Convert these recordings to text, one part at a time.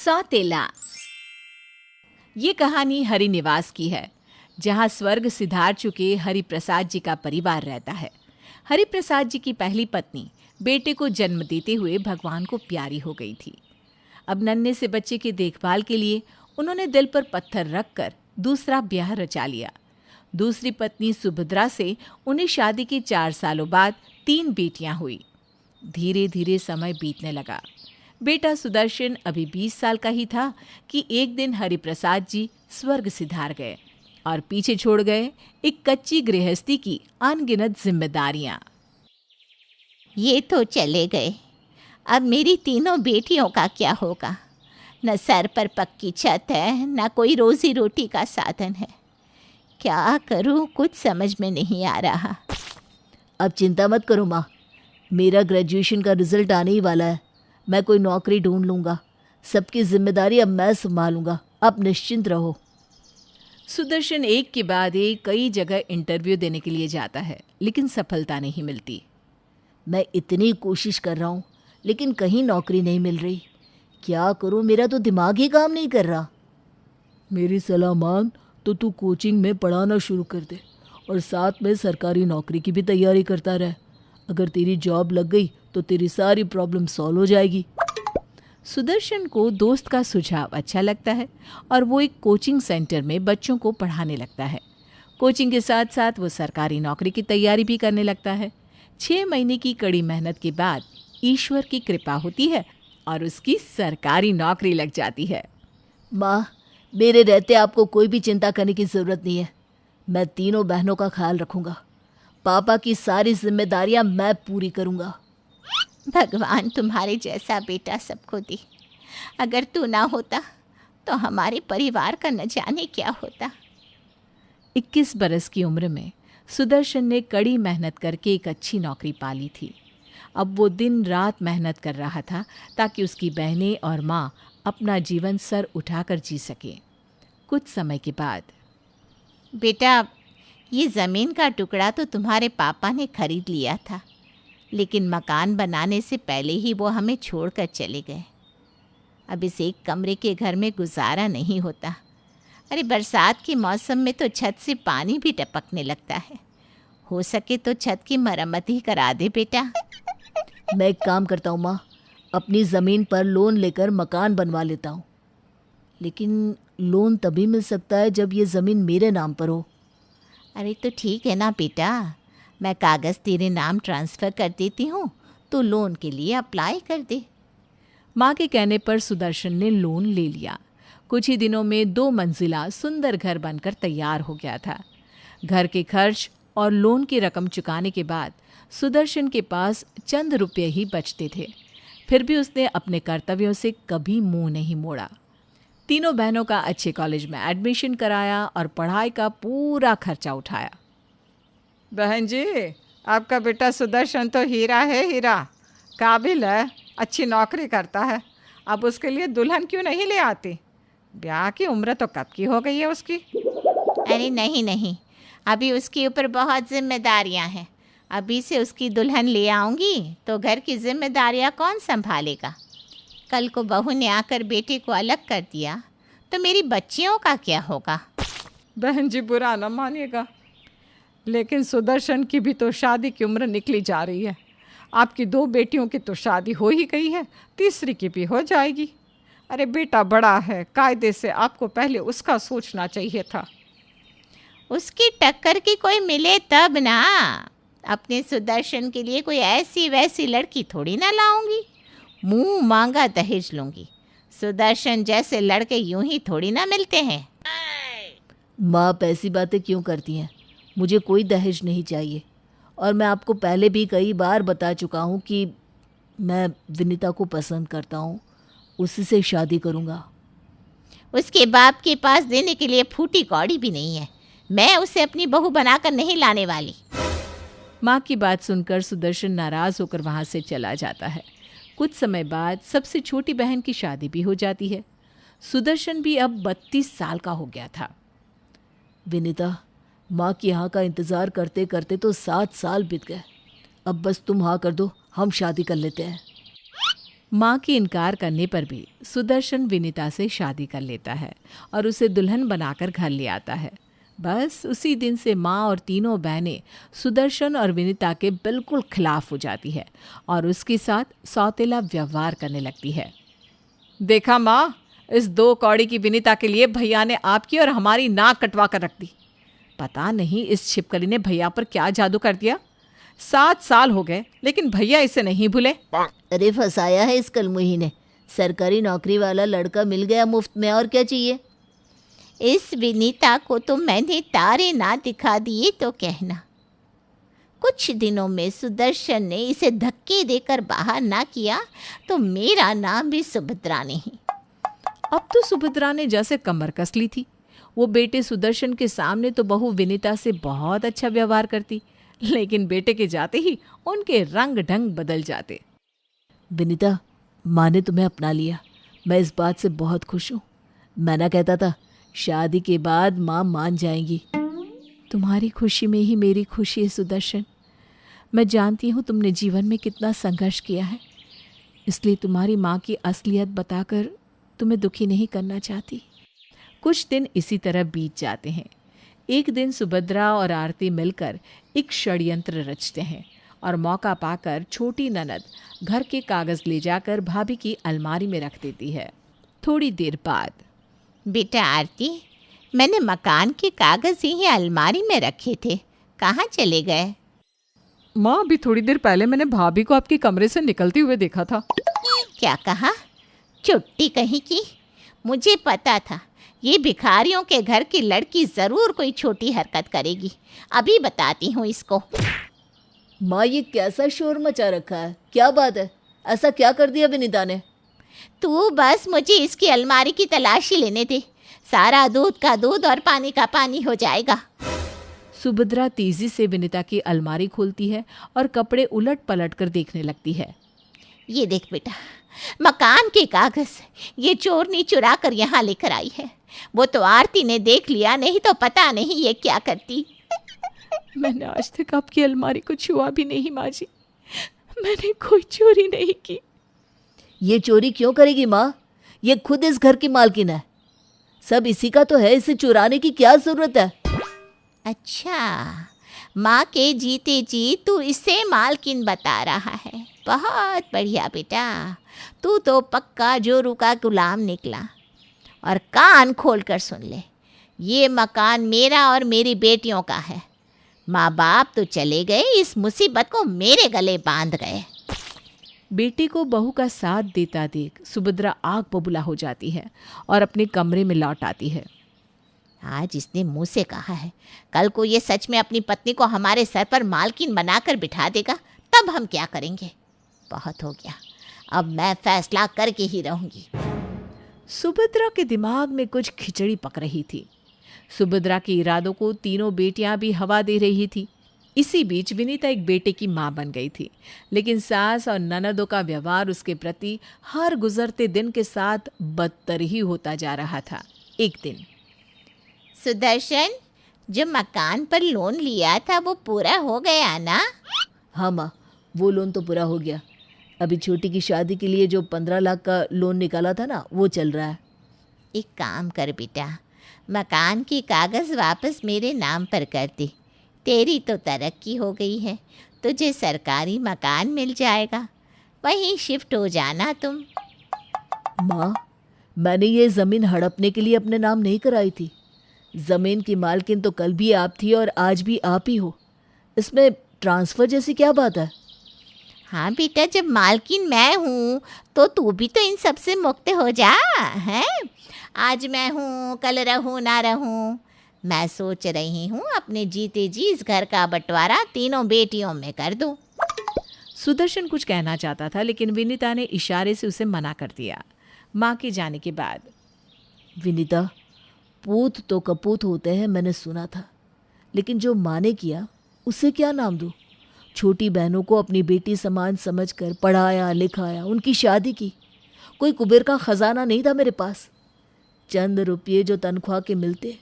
सौतेला। ये कहानी हरिनिवास की है, जहाँ स्वर्ग सिधार चुके हरिप्रसाद जी का परिवार रहता है। हरिप्रसाद जी की पहली पत्नी बेटे को जन्म देते हुए भगवान को प्यारी हो गई थी। अब नन्हे से बच्चे की देखभाल के लिए उन्होंने दिल पर पत्थर रखकर दूसरा ब्याह रचा लिया। दूसरी पत्नी सुभद्रा से उन्हें शादी के 4 सालों बाद 3 बेटियां हुई। धीरे धीरे समय बीतने लगा। बेटा सुदर्शन अभी 20 साल का ही था कि एक दिन हरिप्रसाद जी स्वर्ग सिधार गए और पीछे छोड़ गए एक कच्ची गृहस्थी की अनगिनत जिम्मेदारियां। ये तो चले गए, अब मेरी तीनों बेटियों का क्या होगा? न सर पर पक्की छत है, न कोई रोजी रोटी का साधन है। क्या करूं, कुछ समझ में नहीं आ रहा। अब चिंता मत करो माँ, मेरा ग्रेजुएशन का रिजल्ट आने ही वाला है। मैं कोई नौकरी ढूंढ लूँगा। सबकी जिम्मेदारी अब मैं संभालूंगा, आप निश्चिंत रहो। सुदर्शन एक के बाद एक कई जगह इंटरव्यू देने के लिए जाता है, लेकिन सफलता नहीं मिलती। मैं इतनी कोशिश कर रहा हूँ, लेकिन कहीं नौकरी नहीं मिल रही। क्या करूँ, मेरा तो दिमाग ही काम नहीं कर रहा। मेरी सलाह मान तो तू कोचिंग में पढ़ाना शुरू कर दे और साथ में सरकारी नौकरी की भी तैयारी करता रहे। अगर तेरी जॉब लग गई तो तेरी सारी प्रॉब्लम सॉल्व हो जाएगी। सुदर्शन को दोस्त का सुझाव अच्छा लगता है और वो एक कोचिंग सेंटर में बच्चों को पढ़ाने लगता है। कोचिंग के साथ साथ वो सरकारी नौकरी की तैयारी भी करने लगता है। 6 महीने की कड़ी मेहनत के बाद ईश्वर की कृपा होती है और उसकी सरकारी नौकरी लग जाती है। माँ, मेरे रहते आपको कोई भी चिंता करने की ज़रूरत नहीं है। मैं तीनों बहनों का ख्याल रखूँगा। पापा की सारी जिम्मेदारियाँ मैं पूरी करूँगा। भगवान तुम्हारे जैसा बेटा सबको दे। अगर तू ना होता तो हमारे परिवार का न जाने क्या होता। 21 बरस की उम्र में सुदर्शन ने कड़ी मेहनत करके एक अच्छी नौकरी पा ली थी। अब वो दिन रात मेहनत कर रहा था ताकि उसकी बहनें और माँ अपना जीवन सर उठाकर जी सके। कुछ समय के बाद, बेटा, ये ज़मीन का टुकड़ा तो तुम्हारे पापा ने खरीद लिया था, लेकिन मकान बनाने से पहले ही वो हमें छोड़कर चले गए। अब इस एक कमरे के घर में गुजारा नहीं होता। अरे बरसात के मौसम में तो छत से पानी भी टपकने लगता है। हो सके तो छत की मरम्मत ही करा दे बेटा। मैं एक काम करता हूँ माँ, अपनी ज़मीन पर लोन लेकर मकान बनवा लेता हूँ। लेकिन लोन तभी मिल सकता है जब ये ज़मीन मेरे नाम पर हो। अरे तो ठीक है ना बेटा, मैं कागज़ तेरे नाम ट्रांसफ़र कर देती हूँ, तो लोन के लिए अप्लाई कर दे। माँ के कहने पर सुदर्शन ने लोन ले लिया। कुछ ही दिनों में 2 मंजिला सुंदर घर बनकर तैयार हो गया था। घर के खर्च और लोन की रकम चुकाने के बाद सुदर्शन के पास चंद रुपये ही बचते थे। फिर भी उसने अपने कर्तव्यों से कभी मुंह नहीं मोड़ा। तीनों बहनों का अच्छे कॉलेज में एडमिशन कराया और पढ़ाई का पूरा खर्चा उठाया। बहन जी, आपका बेटा सुदर्शन तो हीरा है, हीरा काबिल है, अच्छी नौकरी करता है। अब उसके लिए दुल्हन क्यों नहीं ले आती? ब्याह की उम्र तो कब की हो गई है उसकी। अरे नहीं नहीं, अभी उसके ऊपर बहुत जिम्मेदारियां हैं। अभी से उसकी दुल्हन ले आऊँगी तो घर की जिम्मेदारियां कौन संभालेगा? कल को बहू ने आकर बेटे को अलग कर दिया तो मेरी बच्चियों का क्या होगा? बहन जी बुरा न मानिएगा, लेकिन सुदर्शन की भी तो शादी की उम्र निकली जा रही है। आपकी 2 बेटियों की तो शादी हो ही गई है, तीसरी की भी हो जाएगी। अरे बेटा बड़ा है, कायदे से आपको पहले उसका सोचना चाहिए था। उसकी टक्कर की कोई मिले तब ना। अपने सुदर्शन के लिए कोई ऐसी वैसी लड़की थोड़ी ना लाऊंगी, मुंह मांगा दहेज लूंगी। सुदर्शन जैसे लड़के यूं ही थोड़ी ना मिलते हैं। माँ, आप ऐसी बातें क्यों करती हैं? मुझे कोई दहेज नहीं चाहिए और मैं आपको पहले भी कई बार बता चुका हूँ कि मैं विनीता को पसंद करता हूँ, उसी से शादी करूँगा। उसके बाप के पास देने के लिए फूटी कौड़ी भी नहीं है। मैं उसे अपनी बहू बनाकर नहीं लाने वाली। माँ की बात सुनकर सुदर्शन नाराज होकर वहाँ से चला जाता है। कुछ समय बाद सबसे छोटी बहन की शादी भी हो जाती है। सुदर्शन भी अब 32 साल का हो गया था। विनीता, माँ की हाँ का इंतज़ार करते करते तो 7 साल बीत गए। अब बस तुम हाँ कर दो, हम शादी कर लेते हैं। माँ के इनकार करने पर भी सुदर्शन विनीता से शादी कर लेता है और उसे दुल्हन बनाकर घर ले आता है। बस उसी दिन से माँ और तीनों बहनें सुदर्शन और विनीता के बिल्कुल खिलाफ हो जाती है और उसके साथ सौतेला व्यवहार करने लगती है। देखा माँ, इस 2 कौड़ी की विनीता के लिए भैया ने आपकी और हमारी नाक कटवा कर रख दी। पता नहीं इस छिपकली ने भैया पर क्या जादू कर दिया। 7 साल हो गए लेकिन भैया इसे नहीं भूले। अरे फंसाया है इस कलमुही ने। सरकारी नौकरी वाला लड़का मिल गया मुफ्त में, और क्या चाहिए। इस विनीता को तो मैंने तारे ना दिखा दिए तो कहना। कुछ दिनों में सुदर्शन ने इसे धक्के देकर बाहर ना किया तो मेरा नाम भी सुभद्रा नहीं। अब तो सुभद्रा ने जैसे कमर कस ली थी। वो बेटे सुदर्शन के सामने तो बहू विनीता से बहुत अच्छा व्यवहार करती, लेकिन बेटे के जाते ही उनके रंग ढंग बदल जाते। विनीता, माँ ने तुम्हें अपना लिया, मैं इस बात से बहुत खुश हूँ। मैं ना कहता था शादी के बाद माँ मान जाएंगी। तुम्हारी खुशी में ही मेरी खुशी है सुदर्शन। मैं जानती हूँ तुमने जीवन में कितना संघर्ष किया है, इसलिए तुम्हारी माँ की असलियत बताकर तुम्हें दुखी नहीं करना चाहती। कुछ दिन इसी तरह बीत जाते हैं। एक दिन सुभद्रा और आरती मिलकर एक षड्यंत्र रचते हैं और मौका पाकर छोटी ननद घर के कागज़ ले जाकर भाभी की अलमारी में रख देती है। थोड़ी देर बाद, बेटा आरती, मैंने मकान के कागज़ यहीं अलमारी में रखे थे, कहाँ चले गए। माँ, अभी थोड़ी देर पहले मैंने भाभी को आपके कमरे से निकलते हुए देखा था। क्या कहा? चुट्टी कहीं की। मुझे पता था ये भिखारियों के घर की लड़की ज़रूर कोई छोटी हरकत करेगी। अभी बताती हूँ इसको। माँ, ये कैसा शोर मचा रखा है, क्या बात है? ऐसा क्या कर दिया विनीता ने? तू बस मुझे इसकी अलमारी की तलाशी लेने दे, सारा दूध का दूध और पानी का पानी हो जाएगा। सुभद्रा तेजी से विनीता की अलमारी खोलती है और कपड़े उलट पलट कर देखने लगती है। ये देख बेटा, मकान के कागज़ ये चोरनी चुरा कर यहाँ लेकर आई है। वो तो आरती ने देख लिया, नहीं तो पता नहीं ये क्या करती। मैंने आज तक आपकी अलमारी को छुआ भी नहीं माँ जी। मैंने कोई चोरी नहीं की। ये चोरी क्यों करेगी माँ? ये खुद इस घर की मालकिन है, सब इसी का तो है, इसे चुराने की क्या जरूरत है? अच्छा, माँ के जीते जी तू इसे मालकिन बता रहा है। बहुत बढ़िया बेटा, तू तो पक्का जोरू का गुलाम निकला। और कान खोल कर सुन ले, ये मकान मेरा और मेरी बेटियों का है। माँ बाप तो चले गए, इस मुसीबत को मेरे गले बांध गए। बेटे को बहू का साथ देता देख सुभद्रा आग बबूला हो जाती है और अपने कमरे में लौट आती है। आज इसने मुंह से कहा है, कल को ये सच में अपनी पत्नी को हमारे सर पर मालकिन बनाकर बिठा देगा, तब हम क्या करेंगे। बहुत हो गया, अब मैं फैसला करके ही रहूंगी। सुभद्रा के दिमाग में कुछ खिचड़ी पक रही थी। सुभद्रा के इरादों को तीनों बेटियां भी हवा दे रही थी। इसी बीच विनीता एक बेटे की मां बन गई थी, लेकिन सास और ननदों का व्यवहार उसके प्रति हर गुजरते दिन के साथ बदतर ही होता जा रहा था। एक दिन, सुदर्शन, जो मकान पर लोन लिया था वो पूरा हो गया ना? हाँ माँ, वो लोन तो पूरा हो गया। अभी छोटी की शादी के लिए जो 15 लाख का लोन निकाला था ना, वो चल रहा है। एक काम कर बेटा, मकान की कागज़ वापस मेरे नाम पर कर दे। तेरी तो तरक्की हो गई है, तुझे सरकारी मकान मिल जाएगा, वहीं शिफ्ट हो जाना तुम। माँ, मैंने ये ज़मीन हड़पने के लिए अपने नाम नहीं कराई थी। ज़मीन की मालकिन तो कल भी आप थी और आज भी आप ही हो। इसमें ट्रांसफ़र जैसी क्या बात है? हाँ बेटा, जब मालकिन मैं हूँ तो तू भी तो इन सब से मुक्त हो जा। हैं, आज मैं हूँ, कल रहूँ ना रहूँ, मैं सोच रही हूँ अपने जीते जी इस घर का बंटवारा तीनों बेटियों में कर दूँ। सुदर्शन कुछ कहना चाहता था, लेकिन विनीता ने इशारे से उसे मना कर दिया। माँ के जाने के बाद, विनीता, पूत तो कपूत होते हैं, मैंने सुना था, लेकिन जो माँ ने किया उसे क्या नाम दूँ? छोटी बहनों को अपनी बेटी समान समझकर पढ़ाया लिखाया, उनकी शादी की। कोई कुबेर का ख़जाना नहीं था मेरे पास। चंद रुपये जो तनख्वाह के मिलते,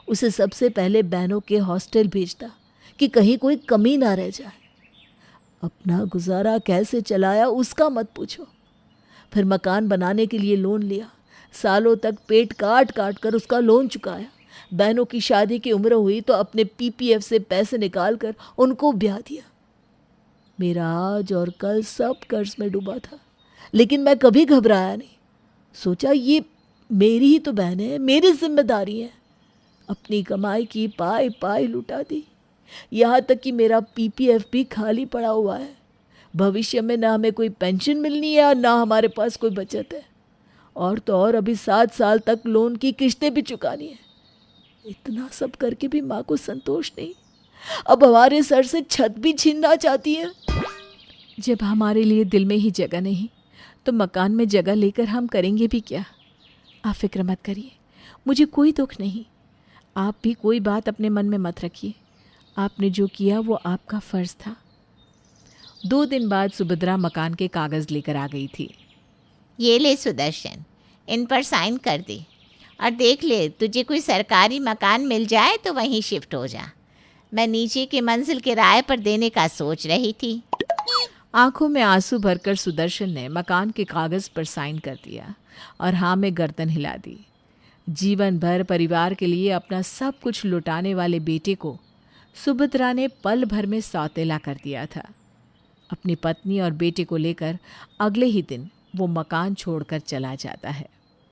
उसे सबसे पहले बहनों के हॉस्टल भेजता कि कहीं कोई कमी ना रह जाए। अपना गुजारा कैसे चलाया उसका मत पूछो। फिर मकान बनाने के लिए लोन लिया, सालों तक पेट काट काट कर उसका लोन चुकाया। बहनों की शादी की उम्र हुई तो अपने पीपीएफ से पैसे निकाल कर उनको ब्याह दिया। मेरा आज और कल सब कर्ज में डूबा था, लेकिन मैं कभी घबराया नहीं। सोचा ये मेरी ही तो बहन है, मेरी जिम्मेदारी है। अपनी कमाई की पाई पाई लुटा दी, यहाँ तक कि मेरा पीपीएफ भी खाली पड़ा हुआ है। भविष्य में ना हमें कोई पेंशन मिलनी है और ना हमारे पास कोई बचत है। और तो और अभी 7 साल तक लोन की किश्तें भी चुकानी है। इतना सब करके भी माँ को संतोष नहीं, अब हमारे सर से छत भी छीनना चाहती है। जब हमारे लिए दिल में ही जगह नहीं तो मकान में जगह लेकर हम करेंगे भी क्या। आप फिक्र मत करिए, मुझे कोई दुख नहीं। आप भी कोई बात अपने मन में मत रखिए। आपने जो किया वो आपका फ़र्ज़ था। 2 दिन बाद सुभद्रा मकान के कागज़ लेकर आ गई थी। ये ले सुदर्शन, इन पर साइन कर दे और देख ले तुझे कोई सरकारी मकान मिल जाए तो वहीं शिफ्ट हो जा। मैं नीचे की मंजिल किराए पर देने का सोच रही थी। आंखों में आंसू भरकर सुदर्शन ने मकान के कागज़ पर साइन कर दिया और हाँ में गर्दन हिला दी। जीवन भर परिवार के लिए अपना सब कुछ लुटाने वाले बेटे को सुभद्रा ने पल भर में सौतेला कर दिया था। अपनी पत्नी और बेटे को लेकर अगले ही दिन वो मकान छोड़कर चला जाता है।